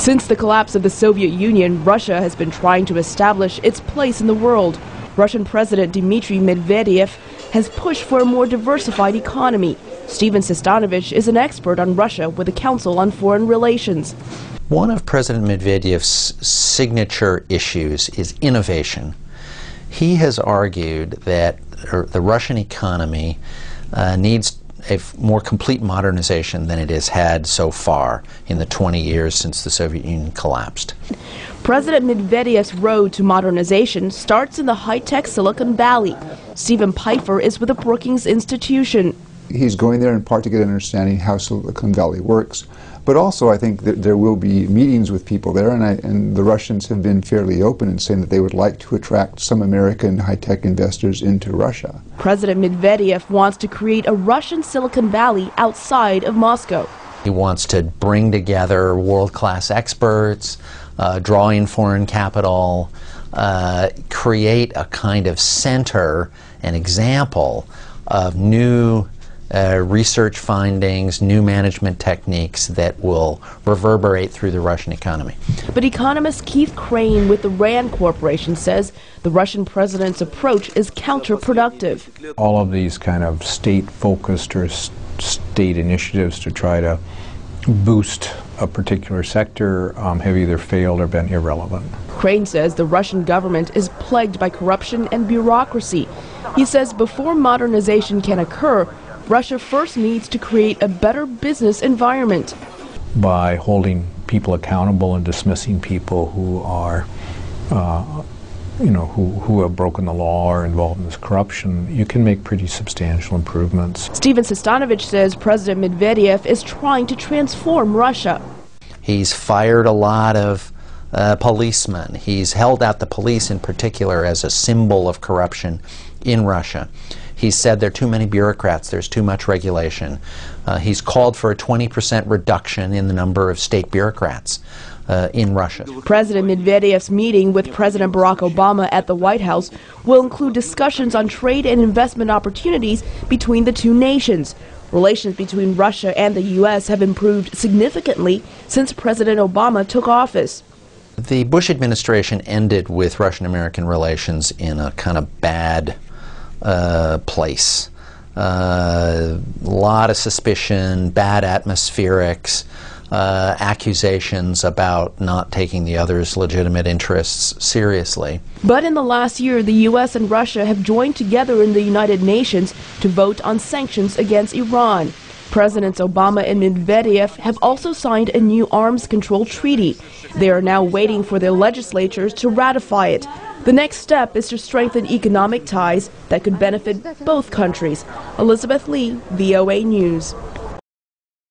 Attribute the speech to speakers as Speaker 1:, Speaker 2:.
Speaker 1: Since the collapse of the Soviet Union, Russia has been trying to establish its place in the world. Russian President Dmitry Medvedev has pushed for a more diversified economy. Steven Sestanovich is an expert on Russia with the Council on Foreign Relations.
Speaker 2: One of President Medvedev's signature issues is innovation. He has argued that the Russian economy needs a more complete modernization than it has had so far in the 20 years since the Soviet Union collapsed.
Speaker 1: President Medvedev's road to modernization starts in the high-tech Silicon Valley. Stephen Pfeiffer is with the Brookings Institution.
Speaker 3: He's going there in part to get an understanding how Silicon Valley works, but also I think that there will be meetings with people there, and the Russians have been fairly open in saying that they would like to attract some American high-tech investors into Russia.
Speaker 1: President Medvedev wants to create a Russian Silicon Valley outside of Moscow.
Speaker 2: He wants to bring together world-class experts, draw in foreign capital, create a kind of center, an example of new research findings, new management techniques that will reverberate through the Russian economy.
Speaker 1: But economist Keith Crane with the RAND Corporation says the Russian president's approach is counterproductive.
Speaker 4: All of these kind of state-focused or state initiatives to try to boost a particular sector have either failed or been irrelevant.
Speaker 1: Crane says the Russian government is plagued by corruption and bureaucracy. He says before modernization can occur, Russia first needs to create a better business environment.
Speaker 4: By holding people accountable and dismissing people who are, who have broken the law or involved in this corruption, you can make pretty substantial improvements.
Speaker 1: Steven Sestanovich says President Medvedev is trying to transform Russia.
Speaker 2: He's fired a lot of policemen. He's held out the police in particular as a symbol of corruption in Russia. He said there are too many bureaucrats, there's too much regulation. He's called for a 20% reduction in the number of state bureaucrats in Russia.
Speaker 1: President Medvedev's meeting with President Barack Obama at the White House will include discussions on trade and investment opportunities between the two nations. Relations between Russia and the U.S. have improved significantly since President Obama took office.
Speaker 2: The Bush administration ended with Russian-American relations in a kind of bad place. A lot of suspicion, bad atmospherics, accusations about not taking the other's legitimate interests seriously.
Speaker 1: But in the last year, the U.S. and Russia have joined together in the United Nations to vote on sanctions against Iran. Presidents Obama and Medvedev have also signed a new arms control treaty. They are now waiting for their legislatures to ratify it. The next step is to strengthen economic ties that could benefit both countries. Elizabeth Lee, VOA News.